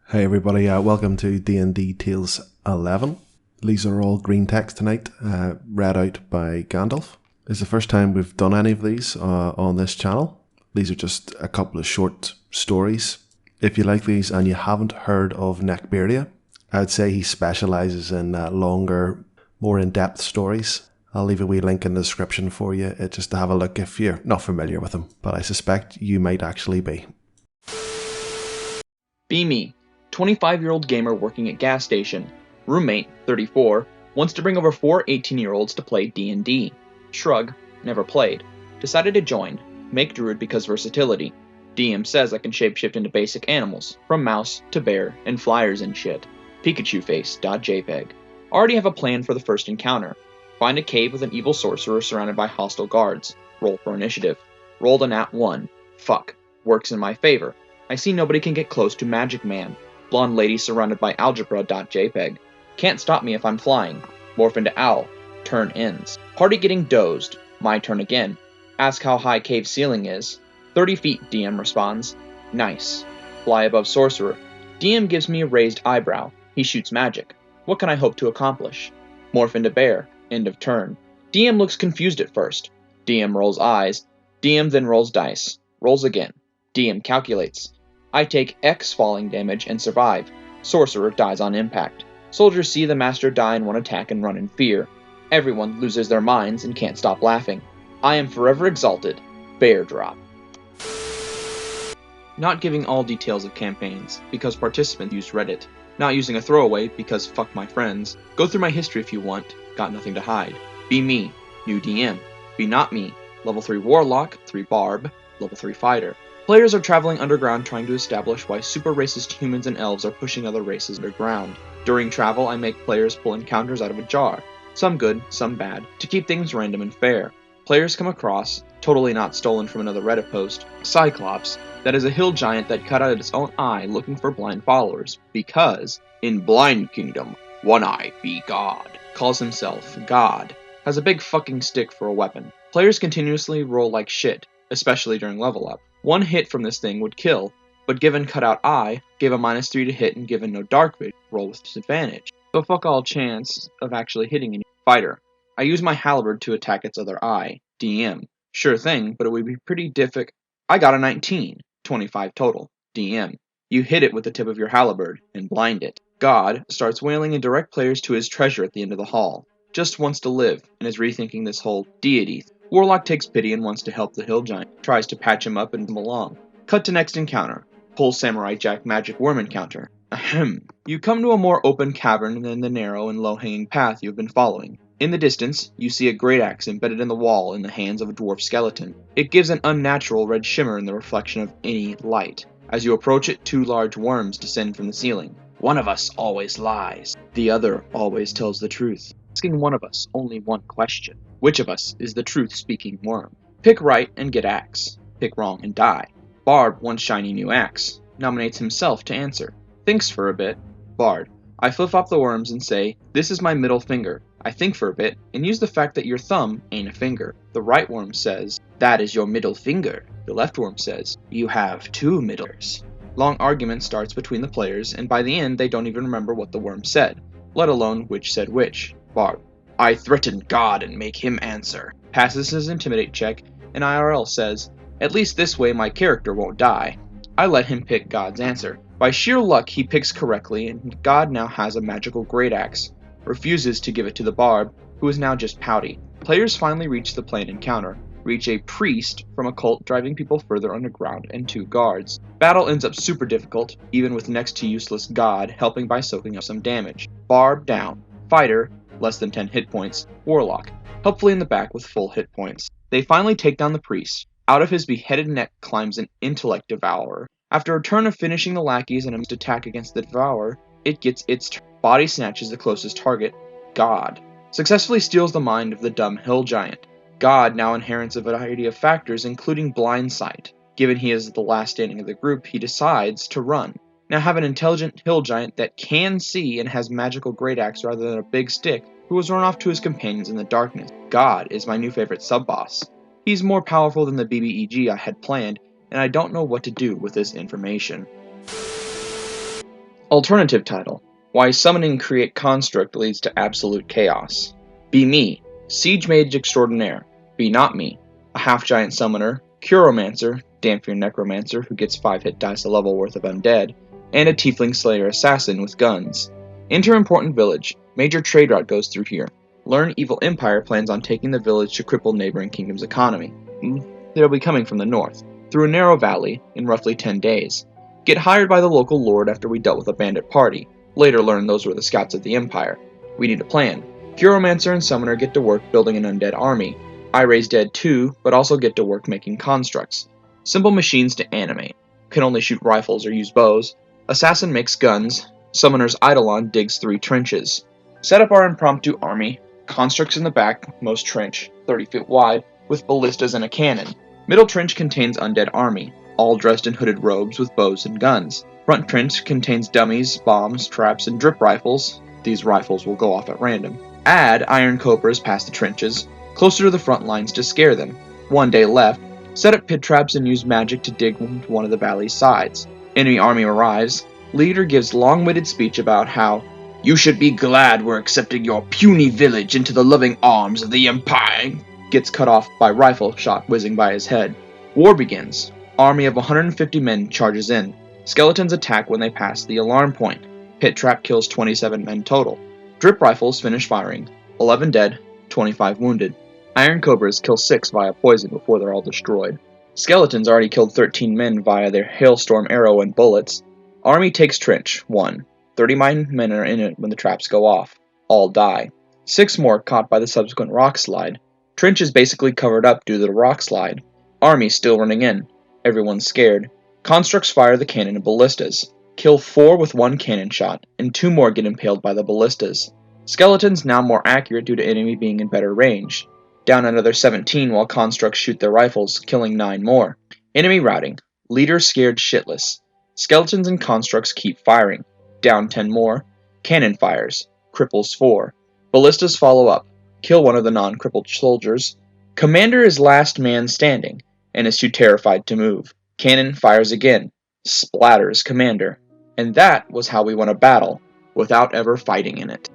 Hey everybody, welcome to DnD Tales 11. These are all green text tonight, read out by Gandalf. It's the first time we've done any of these on this channel. These are just a couple of short stories. If you like these and you haven't heard of Neckbeardia, I'd say he specialises in longer, more in-depth stories. I'll leave a wee link in the description for you just to have a look if you're not familiar with him, but I suspect you might actually be. Be me, 25-year-old gamer working at gas station. Roommate, 34, wants to bring over 4 18-year-olds to play D&D. Shrug, never played. Decided to join. Make druid because versatility. DM says I can shapeshift into basic animals, from mouse to bear and flyers and shit. Pikachu face.jpg. Already have a plan for the first encounter. Find a cave with an evil sorcerer surrounded by hostile guards. Roll for initiative. Rolled a nat 1. Fuck. Works in my favor. I see nobody can get close to Magic Man. Blonde lady surrounded by algebra.jpg. Can't stop me if I'm flying. Morph into owl. Turn ends. Party getting dozed. My turn again. Ask how high cave ceiling is. 30 feet, DM responds. Nice. Fly above sorcerer. DM gives me a raised eyebrow. He shoots magic. What can I hope to accomplish? Morph into bear. End of turn. DM looks confused at first. DM rolls eyes. DM then rolls dice. Rolls again. DM calculates. I take X falling damage and survive. Sorcerer dies on impact. Soldiers see the master die in one attack and run in fear. Everyone loses their minds and can't stop laughing. I am forever exalted. Bear drop. Not giving all details of campaigns, because participants use Reddit. Not using a throwaway, because fuck my friends. Go through my history if you want. Got nothing to hide. Be me. New DM. Be not me. Level 3 warlock, 3 barb, level 3 fighter. Players are traveling underground trying to establish why super racist humans and elves are pushing other races underground. During travel, I make players pull encounters out of a jar. Some good, some bad, to keep things random and fair. Players come across, totally not stolen from another Reddit post, Cyclops, that is a hill giant that cut out its own eye looking for blind followers, because, in Blind Kingdom, one eye be God, calls himself God, has a big fucking stick for a weapon. Players continuously roll like shit, especially during level up. One hit from this thing would kill, but given cutout eye, gave a -3 to hit and given no dark vision, roll with disadvantage. So fuck all chance of actually hitting any fighter. I use my halberd to attack its other eye. DM. Sure thing, but it would be pretty difficult. I got a 19. 25 total. DM. You hit it with the tip of your halberd and blind it. God starts wailing and direct players to his treasure at the end of the hall. Just wants to live and is rethinking this whole deity. Warlock takes pity and wants to help the hill giant. Tries to patch him up and him along. Cut to next encounter. Pull Samurai Jack magic worm encounter. Ahem. You come to a more open cavern than the narrow and low-hanging path you have been following. In the distance, you see a great axe embedded in the wall in the hands of a dwarf skeleton. It gives an unnatural red shimmer in the reflection of any light. As you approach it, 2 large worms descend from the ceiling. One of us always lies. The other always tells the truth. Asking one of us only one question. Which of us is the truth-speaking worm? Pick right and get axe. Pick wrong and die. Barb wants shiny new axe. Nominates himself to answer. Thinks for a bit. Bard. I flip-flop the worms and say, this is my middle finger. I think for a bit, and use the fact that your thumb ain't a finger. The right worm says, that is your middle finger. The left worm says, you have 2 middles. Long argument starts between the players, and by the end they don't even remember what the worm said, let alone which said which. Barb. I threaten God and make him answer. Passes his intimidate check, and IRL says, at least this way my character won't die. I let him pick God's answer. By sheer luck he picks correctly, and God now has a magical great axe. Refuses to give it to the barb, who is now just pouty. Players finally reach the planned encounter. Reach a priest from a cult driving people further underground and 2 guards. Battle ends up super difficult, even with next to useless God helping by soaking up some damage. Barb down. Fighter, less than 10 hit points. Warlock, helpfully in the back with full hit points. They finally take down the priest. Out of his beheaded neck climbs an Intellect devourer. After a turn of finishing the lackeys and a missed attack against the devourer, it gets its turn. Body snatches the closest target, God. Successfully steals the mind of the dumb hill giant. God now inherits a variety of factors, including blind sight. Given he is the last standing of the group, he decides to run. Now have an intelligent hill giant that can see and has magical great axe rather than a big stick, who was run off to his companions in the darkness. God is my new favorite sub-boss. He's more powerful than the BBEG I had planned, and I don't know what to do with this information. Alternative title: Why Summoning Create Construct Leads to Absolute Chaos. Be me, Siege Mage Extraordinaire. Be not me, a half-giant summoner, Curomancer, damn fear necromancer who gets 5 hit dice a level worth of undead, and a tiefling slayer assassin with guns. Enter important village. Major trade route goes through here. Learn evil empire plans on taking the village to cripple neighboring kingdom's economy. They'll be coming from the north, through a narrow valley, in roughly 10 days. Get hired by the local lord after we dealt with a bandit party. Later learn those were the scouts of the empire. We need a plan. Curomancer and Summoner get to work building an undead army. I raise dead too, but also get to work making constructs. Simple machines to animate. Can only shoot rifles or use bows. Assassin makes guns. Summoner's Eidolon digs 3 trenches. Set up our impromptu army. Constructs in the back, most trench, 30 feet wide, with ballistas and a cannon. Middle trench contains undead army, all dressed in hooded robes with bows and guns. Front trench contains dummies, bombs, traps, and drip rifles. These rifles will go off at random. Add iron cobras past the trenches, closer to the front lines to scare them. 1 day left. Set up pit traps and use magic to dig into one of the valley's sides. Enemy army arrives. Leader gives long-winded speech about how "You should be glad we're accepting your puny village into the loving arms of the Empire." Gets cut off by rifle shot whizzing by his head. War begins. Army of 150 men charges in. Skeletons attack when they pass the alarm point. Pit trap kills 27 men total. Drip rifles finish firing. 11 dead, 25 wounded. Iron cobras kill 6 via poison before they're all destroyed. Skeletons already killed 13 men via their hailstorm arrow and bullets. Army takes trench, 1. 39 men are in it when the traps go off. All die. 6 more caught by the subsequent rock slide. Trench is basically covered up due to the rock slide. Army still running in. Everyone's scared. Constructs fire the cannon and ballistas. Kill 4 with 1 cannon shot, and 2 more get impaled by the ballistas. Skeletons now more accurate due to enemy being in better range. Down another 17 while constructs shoot their rifles, killing 9 more. Enemy routing. Leader scared shitless. Skeletons and constructs keep firing. Down 10 more. Cannon fires. Cripples 4. Ballistas follow up. Kill one of the non-crippled soldiers. Commander is last man standing, and is too terrified to move. Cannon fires again. Splatters Commander. And that was how we won a battle, without ever fighting in it.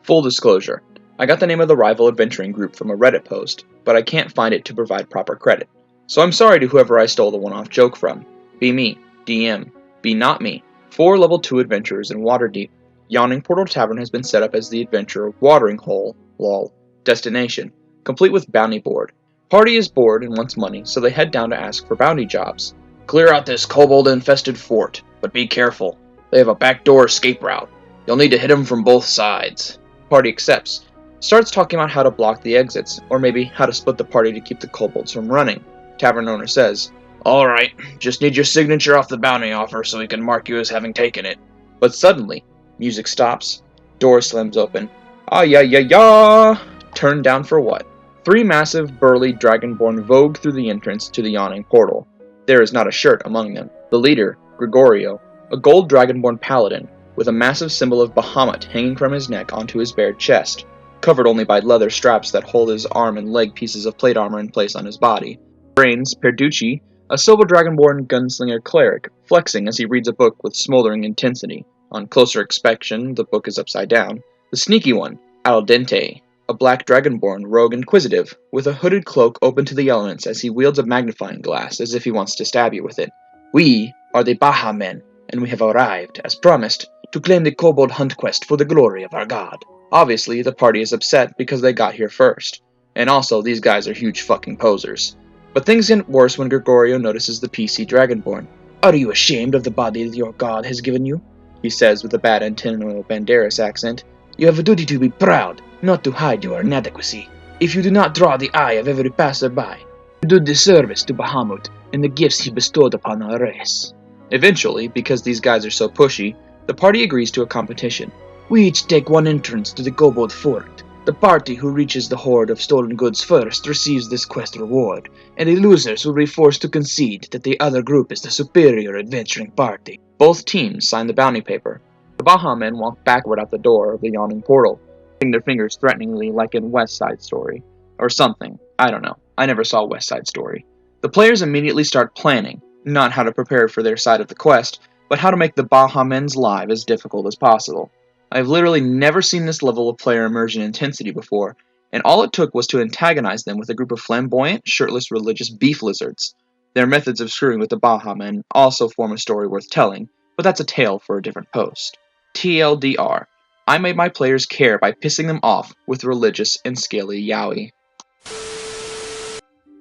Full disclosure, I got the name of the rival adventuring group from a Reddit post, but I can't find it to provide proper credit. So I'm sorry to whoever I stole the one-off joke from. Be me, DM. Be not me. 4 level 2 adventurers in Waterdeep. Yawning Portal Tavern has been set up as the adventurer watering hole, lol, destination, complete with bounty board. Party is bored and wants money, so they head down to ask for bounty jobs. Clear out this kobold-infested fort, but be careful. They have a backdoor escape route. You'll need to hit them from both sides. Party accepts. Starts talking about how to block the exits, or maybe how to split the party to keep the kobolds from running. Tavern owner says, "Alright, just need your signature off the bounty offer so we can mark you as having taken it." But suddenly, music stops. Door slams open. Ah-ya-ya-ya! Turned down for what? 3 massive, burly dragonborn vogue through the entrance to the yawning portal. There is not a shirt among them. The leader, Gregorio, a gold dragonborn paladin, with a massive symbol of Bahamut hanging from his neck onto his bared chest, covered only by leather straps that hold his arm and leg pieces of plate armor in place on his body. Brains, Perducci, a silver dragonborn gunslinger cleric, flexing as he reads a book with smoldering intensity. On closer inspection, the book is upside down. The sneaky one, Al Dente, a black dragonborn rogue inquisitive, with a hooded cloak open to the elements as he wields a magnifying glass as if he wants to stab you with it. "We are the Baja Men, and we have arrived, as promised, to claim the kobold hunt quest for the glory of our god." Obviously, the party is upset because they got here first. And also, these guys are huge fucking posers. But things get worse when Gregorio notices the PC dragonborn. "Are you ashamed of the body that your god has given you?" he says with a bad Antonio Banderas accent. "You have a duty to be proud, not to hide your inadequacy. If you do not draw the eye of every passerby, you do disservice to Bahamut and the gifts he bestowed upon our race." Eventually, because these guys are so pushy, the party agrees to a competition. "We each take 1 entrance to the kobold fort. The party who reaches the hoard of stolen goods first receives this quest reward, and the losers will be forced to concede that the other group is the superior adventuring party." Both teams sign the bounty paper. The Baja Men walk backward out the door of the yawning portal, putting their fingers threateningly like in West Side Story. Or something. I don't know. I never saw West Side Story. The players immediately start planning, not how to prepare for their side of the quest, but how to make the Baja Men's live as difficult as possible. I've literally never seen this level of player immersion intensity before, and all it took was to antagonize them with a group of flamboyant, shirtless religious beef lizards. Their methods of screwing with the Baja Men also form a story worth telling, but that's a tale for a different post. TLDR. I made my players care by pissing them off with religious and scaly yaoi.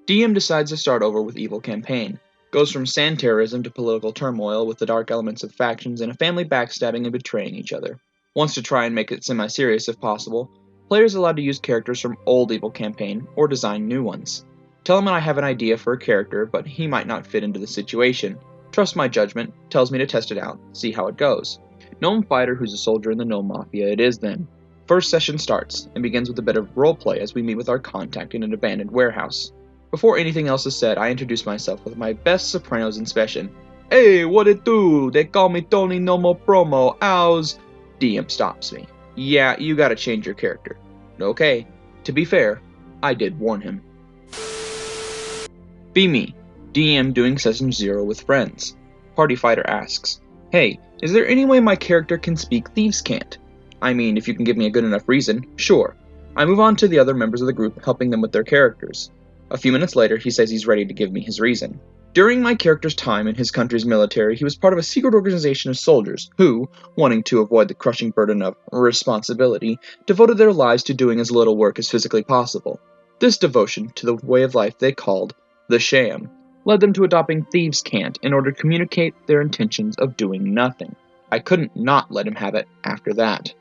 DM decides to start over with Evil Campaign. Goes from sand terrorism to political turmoil with the dark elements of factions and a family backstabbing and betraying each other. Wants to try and make it semi-serious if possible. Players allowed to use characters from old Evil Campaign or design new ones. Tell him I have an idea for a character, but he might not fit into the situation. Trust my judgment, tells me to test it out, see how it goes. Gnome fighter who's a soldier in the Gnome Mafia it is then. First session starts, and begins with a bit of roleplay as we meet with our contact in an abandoned warehouse. Before anything else is said, I introduce myself with my best Sopranos inspection. Hey, what it do? They call me Tony No More Promo, ows. DM stops me. Yeah, you gotta change your character. Okay, to be fair, I did warn him. Be me, DM doing session 0 with friends. Party fighter asks, hey, is there any way my character can speak thieves' cant? I mean, if you can give me a good enough reason, sure. I move on to the other members of the group, helping them with their characters. A few minutes later, he says he's ready to give me his reason. During my character's time in his country's military, he was part of a secret organization of soldiers who, wanting to avoid the crushing burden of responsibility, devoted their lives to doing as little work as physically possible. This devotion to the way of life they called the sham led them to adopting thieves' cant in order to communicate their intentions of doing nothing. I couldn't not let him have it after that.